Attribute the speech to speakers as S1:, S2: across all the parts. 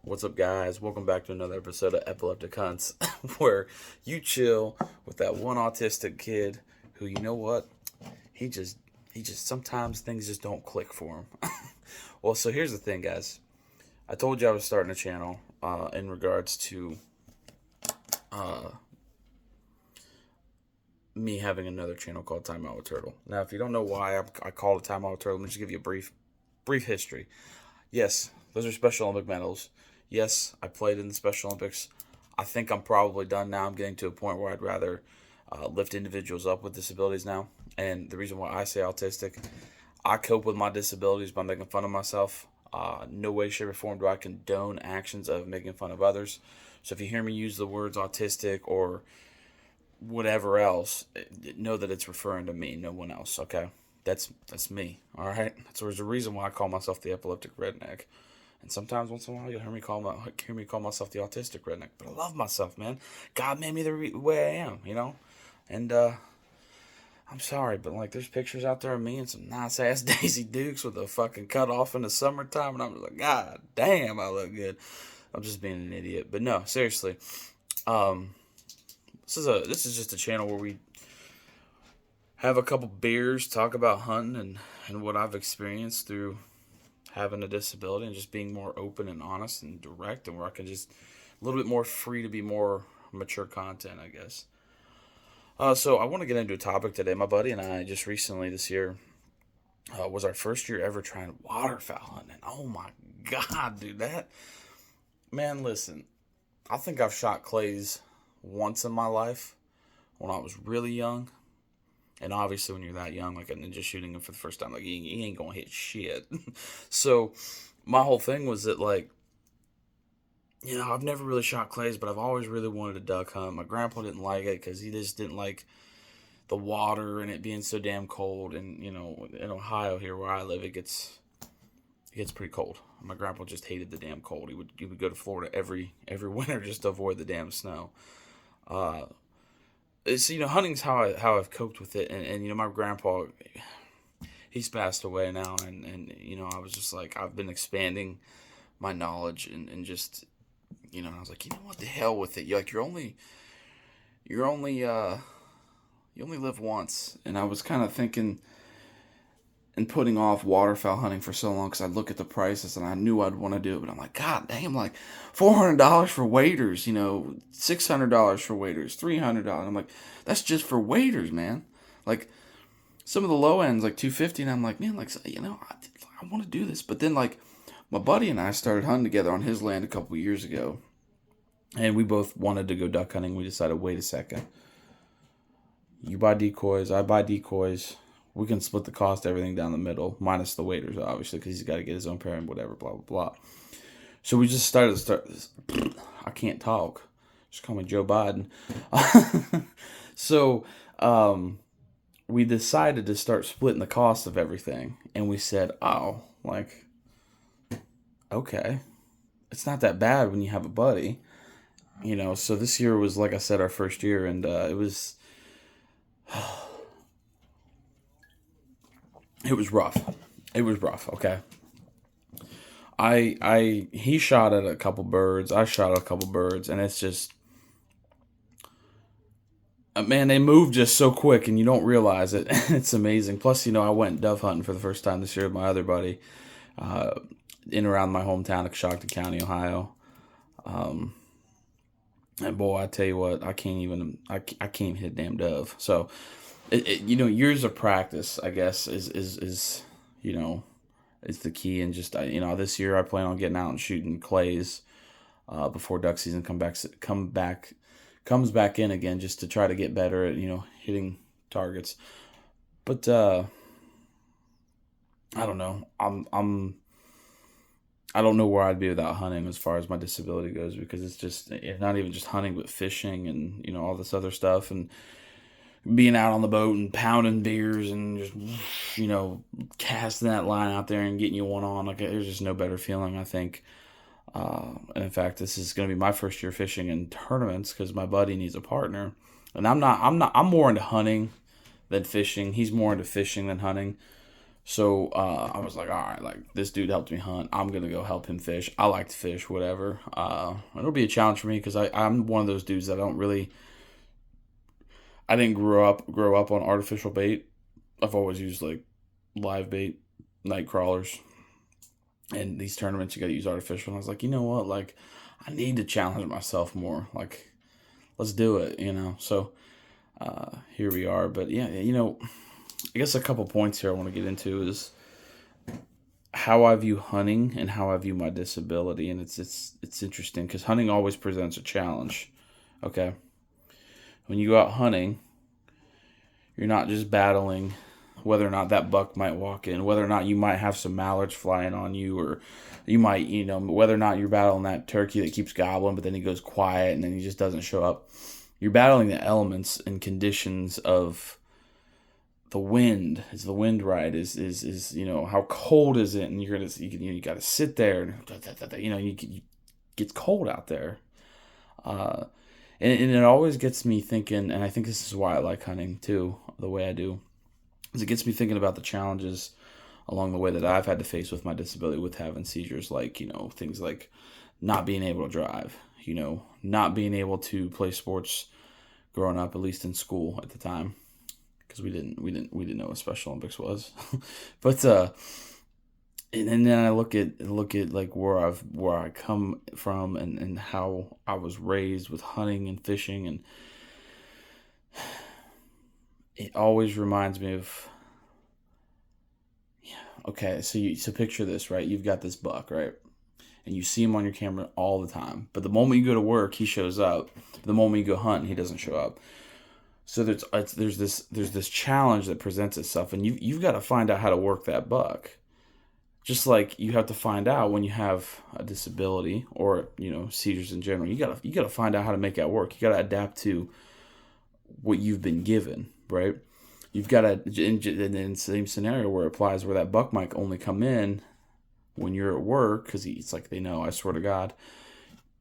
S1: What's up, guys? Welcome back to another episode of Epileptic Hunts, where you chill with that one autistic kid who, you know what? He just, he just sometimes things just don't click for him. Well, so here's the thing, guys. I told you I was starting a channel in regards to uh, me having another channel called Time Out with Turtle. Now, if you don't know why I call it Time Out with Turtle, let me just give you a brief history. Yes, those are Special Olympic medals. Yes, I played in the Special Olympics. I think I'm probably done now. I'm getting to a point where I'd rather lift individuals up with disabilities now. And the reason why I say autistic, I cope with my disabilities by making fun of myself. No way, shape, or form do I condone actions of making fun of others. So if you hear me use the words autistic or whatever else, know that it's referring to me, no one else. Okay, that's me. All right. So there's a reason why I call myself the epileptic redneck. And sometimes, once in a while, you'll hear me call myself the autistic redneck. But I love myself, man. God made me the way I am, you know. And I'm sorry, but like, there's pictures out there of me and some nice ass Daisy Dukes with a fucking cut off in the summertime, and I'm just like, God damn, I look good. I'm just being an idiot. But no, seriously. Um, this is just a channel where we have a couple beers, talk about hunting and what I've experienced through having a disability and just being more open and honest and direct, and where I can just a little bit more free to be more mature content, I guess. So I want to get into a topic today. My buddy and I just recently this year was our first year ever trying waterfowl hunting. Oh my god, dude, that man! Listen, I think I've shot clays once in my life when I was really young. And obviously, when you're that young, like a ninja shooting them for the first time, like you ain't gonna hit shit. So, my whole thing was that, like, I've never really shot clays, but I've always really wanted to duck hunt. My grandpa didn't like it because he just didn't like the water and it being so damn cold. And in Ohio here where I live, it gets pretty cold. My grandpa just hated the damn cold. He would go to Florida every winter just to avoid the damn snow. Uh, it's hunting's how I've coped with it, and my grandpa, he's passed away now, and I was just like, I've been expanding my knowledge, and just I was like, what, the hell with it. You're only you only live once. And I was kind of thinking and putting off waterfowl hunting for so long because I'd look at the prices and I knew I'd want to do it, but I'm like, God damn, like $400 for waders, $600 for waders, $300. I'm like, that's just for waders, man. Like, some of the low ends like 250, and I'm like, man, like, I want to do this. But then, like, my buddy and I started hunting together on his land a couple years ago, and we both wanted to go duck hunting. We decided, wait a second, you buy decoys, I buy decoys. We can split the cost, everything down the middle, minus the waders, obviously, because he's got to get his own pair and whatever, blah blah blah. So we just started. I can't talk. Just call me Joe Biden. So we decided to start splitting the cost of everything, and we said, oh, like, okay, it's not that bad when you have a buddy. So this year was, like I said, our first year, and it was rough. It was rough. Okay. He shot at a couple birds. I shot at a couple birds, and it's just, man, they move just so quick, and you don't realize it. It's amazing. Plus, I went dove hunting for the first time this year with my other buddy, uh, in around my hometown of Coshocton County, Ohio. Um, and boy, I tell you what, I can't even hit a damn dove. So, years of practice, I guess, is you know is the key. And just, this year I plan on getting out and shooting clays before duck season comes back in again, just to try to get better at hitting targets. But I don't know. I don't know where I'd be without hunting as far as my disability goes, because it's not even just hunting, but fishing and all this other stuff, and being out on the boat and pounding beers and just casting that line out there and getting you one on. Like, there's just no better feeling, I think. And in fact, this is going to be my first year fishing in tournaments because my buddy needs a partner, and I'm more into hunting than fishing. He's more into fishing than hunting. So I was like, all right, like this dude helped me hunt. I'm gonna go help him fish. I like to fish, whatever. It'll be a challenge for me because I'm one of those dudes that I didn't grow up on artificial bait. I've always used like live bait, night crawlers, and these tournaments you got to use artificial. And I was like, you know what, like I need to challenge myself more. Like let's do it, So here we are. But yeah, I guess a couple points here I want to get into is how I view hunting and how I view my disability, and it's interesting because hunting always presents a challenge. Okay, when you go out hunting, you're not just battling whether or not that buck might walk in, whether or not you might have some mallards flying on you, or you might, whether or not you're battling that turkey that keeps gobbling, but then he goes quiet and then he just doesn't show up. You're battling the elements and conditions of the wind. Is the wind right? Is how cold is it? And you got to sit there and you gets cold out there. And it always gets me thinking, and I think this is why I like hunting too, the way I do, is it gets me thinking about the challenges along the way that I've had to face with my disability, with having seizures, like, things like not being able to drive, not being able to play sports growing up, at least in school at the time, because we didn't know what Special Olympics was. But and then I look at like where I come from and how I was raised with hunting and fishing, and it always reminds me of, okay, so picture this, right? You've got this buck, right? And you see him on your camera all the time. But the moment you go to work, he shows up. The moment you go hunting, he doesn't show up. So there's this challenge that presents itself, and you've got to find out how to work that buck. Just like you have to find out when you have a disability or seizures in general, you gotta find out how to make that work. You gotta adapt to what you've been given, right? You've got to, in the same scenario where it applies, where that buck might only come in when you're at work, because it's like they know, I swear to God,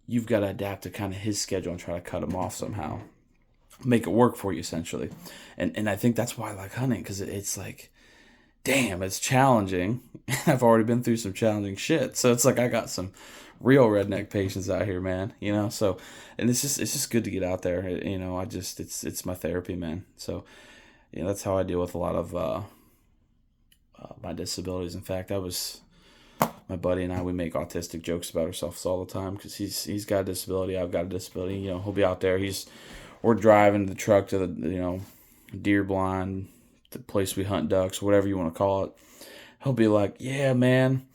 S1: you've got to adapt to kind of his schedule and try to cut him off somehow, make it work for you essentially. And I think that's why I like hunting, because it's like, damn, it's challenging. I've already been through some challenging shit, so it's like I got some real redneck patience out here, man. So, and it's just good to get out there. It's my therapy, man. So, that's how I deal with a lot of my disabilities. In fact, my buddy and I, we make autistic jokes about ourselves all the time, because he's got a disability, I've got a disability. He'll be out there. We're driving the truck to the deer blind, the place we hunt ducks, whatever you want to call it. He'll be like, yeah, man,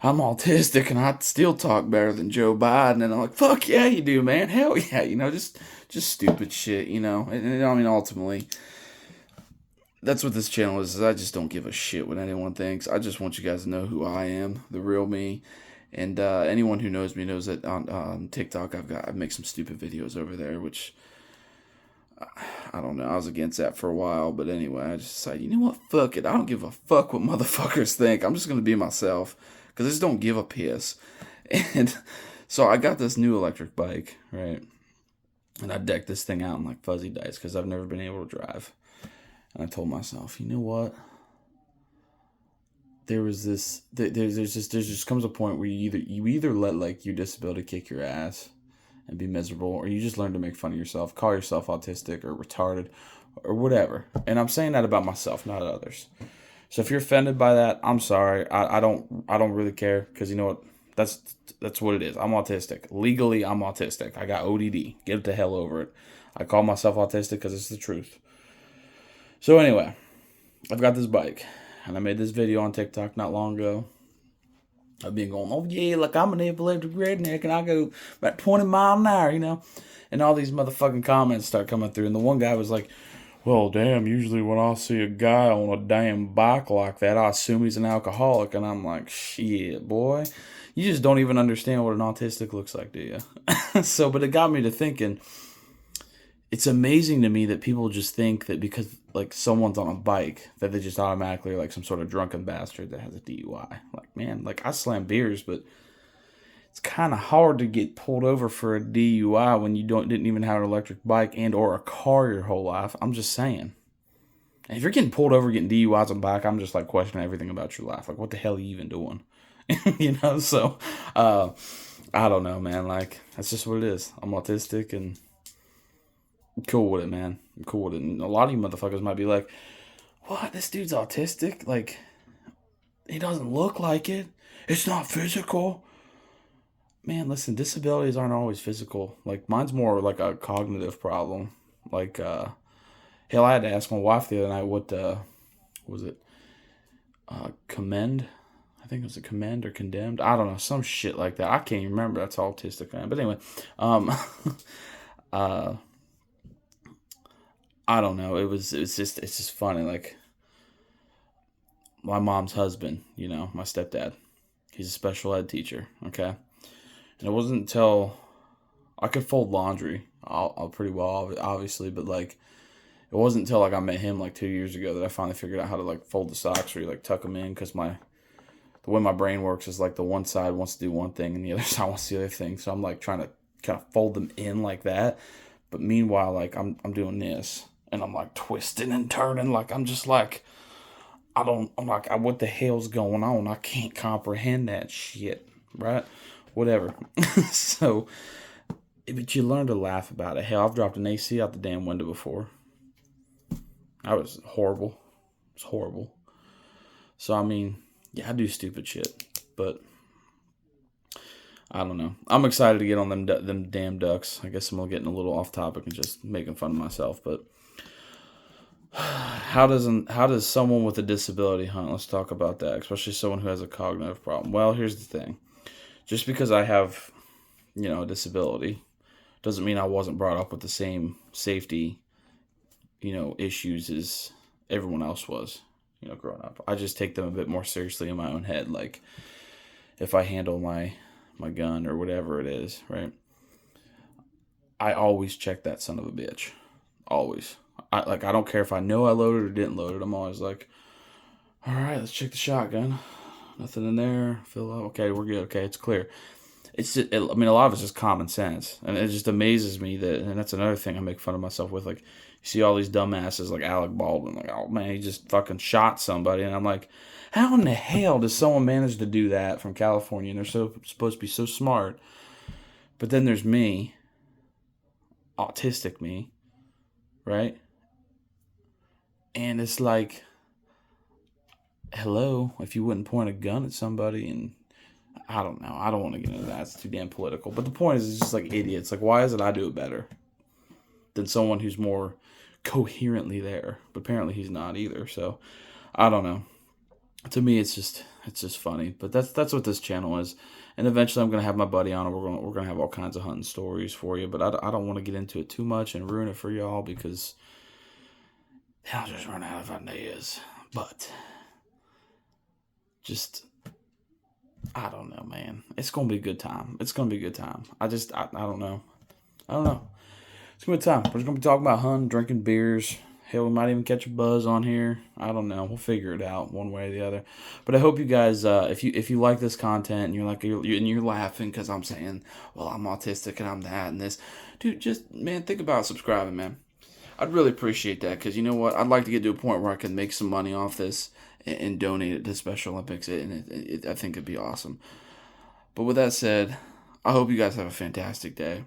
S1: I'm autistic and I still talk better than Joe Biden. And I'm like, fuck yeah, you do, man. Hell yeah. Just stupid shit, And I mean, ultimately, that's what this channel is. I just don't give a shit what anyone thinks. I just want you guys to know who I am, the real me. And anyone who knows me knows that on TikTok, I make some stupid videos over there, which I don't know. I was against that for a while, but anyway, I just decided, you know what? Fuck it. I don't give a fuck what motherfuckers think. I'm just gonna be myself, because I just don't give a piss. And so I got this new electric bike, right? And I decked this thing out in like fuzzy dice, because I've never been able to drive. And I told myself, you know what? There just comes a point where you either let like your disability kick your ass and be miserable, or you just learn to make fun of yourself, call yourself autistic or retarded or whatever. And I'm saying that about myself, not others. So if you're offended by that, I'm sorry. I don't really care, because you know what? That's what it is. I'm autistic. Legally, I'm autistic. I got ODD. Get the hell over it. I call myself autistic because it's the truth. So anyway, I've got this bike, and I made this video on TikTok not long ago. I've been going, oh yeah, like I'm an epileptic redneck, and I go about 20 miles an hour, And all these motherfucking comments start coming through, and the one guy was like, well, damn, usually when I see a guy on a damn bike like that, I assume he's an alcoholic. And I'm like, shit, boy, you just don't even understand what an autistic looks like, do you? But it got me to thinking, it's amazing to me that people just think that because like someone's on a bike that they just automatically are like some sort of drunken bastard that has a DUI. Like, man, like I slam beers, but it's kind of hard to get pulled over for a DUI when you didn't even have an electric bike and or a car your whole life. I'm just saying. And if you're getting pulled over, getting DUIs on bike, I'm just like questioning everything about your life. Like, what the hell are you even doing? So I don't know, man. Like, that's just what it is. I'm autistic and I'm cool with it, man. I'm cool with it. And a lot of you motherfuckers might be like, what? This dude's autistic? Like, he doesn't look like it. It's not physical. Man, listen, disabilities aren't always physical. Like, mine's more like a cognitive problem. Like, hell, I had to ask my wife the other night what, was it? Commend? I think it was a commend or condemned. I don't know, some shit like that. I can't even remember. That's autistic, man. But anyway, uh, I don't know. It's just funny. Like, my mom's husband, my stepdad, he's a special ed teacher. Okay, and it wasn't until I could fold laundry, I'll pretty well, obviously, but like, it wasn't until like I met him like 2 years ago that I finally figured out how to like fold the socks or like tuck them in, because the way my brain works is like the one side wants to do one thing and the other side wants the other thing. So I'm like trying to kind of fold them in like that. But meanwhile, like I'm doing this and I'm like twisting and turning. Like I'm just like, I'm like, what the hell's going on? I can't comprehend that shit. Right? Whatever. So, but you learn to laugh about it. Hell, I've dropped an AC out the damn window before. I was horrible. It's horrible. So, I mean, yeah, I do stupid shit, but I don't know. I'm excited to get on them damn ducks. I guess I'm getting a little off topic and just making fun of myself, but how does someone with a disability hunt? Let's talk about that, especially someone who has a cognitive problem. Well, here's the thing. Just because I have, a disability doesn't mean I wasn't brought up with the same safety issues as everyone else was, growing up. I just take them a bit more seriously in my own head. Like, if I handle my gun or whatever it is, right? I always check that son of a bitch. Always. I don't care if I know I loaded or didn't load it. I'm always like, all right, let's check the shotgun. Nothing in there. Fill out. Okay, we're good. Okay, it's clear. It's just, a lot of it's just common sense, and it just amazes me that, and that's another thing I make fun of myself with. Like, you see all these dumbasses like Alec Baldwin, like, oh man, he just fucking shot somebody, and I'm like, how in the hell does someone manage to do that from California? And they're supposed to be so smart, but then there's me, autistic me, right? And it's like, hello, if you wouldn't point a gun at somebody, and I don't know. I don't want to get into that. It's too damn political. But the point is, it's just like idiots. Like, why is it I do it better than someone who's more coherently there? But apparently he's not either. So, I don't know. To me, it's just funny. But that's what this channel is. And eventually I'm going to have my buddy on, and we're gonna have all kinds of hunting stories for you. But I don't want to get into it too much and ruin it for y'all, because I'll just run out of ideas. But just, I don't know, man. It's going to be a good time. It's going to be a good time. I don't know. I don't know. It's going to be a time. We're just going to be talking about hunting, drinking beers. Hell, we might even catch a buzz on here. I don't know. We'll figure it out one way or the other. But I hope you guys, if you like this content and you're laughing because I'm saying, well, I'm autistic and I'm that and this. Dude, just, man, think about subscribing, man. I'd really appreciate that, because you know what? I'd like to get to a point where I can make some money off this and donate it to Special Olympics, and I think it'd be awesome. But with that said, I hope you guys have a fantastic day.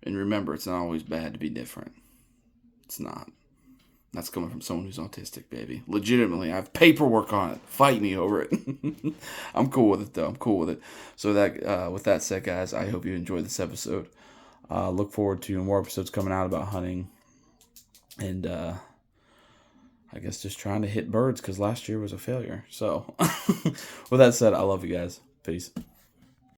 S1: And remember, it's not always bad to be different. It's not. That's coming from someone who's autistic, baby. Legitimately, I have paperwork on it. Fight me over it. I'm cool with it, though. I'm cool with it. So with that said, guys, I hope you enjoyed this episode. Look forward to more episodes coming out about hunting. And I guess just trying to hit birds, because last year was a failure. So with that said, I love you guys. Peace.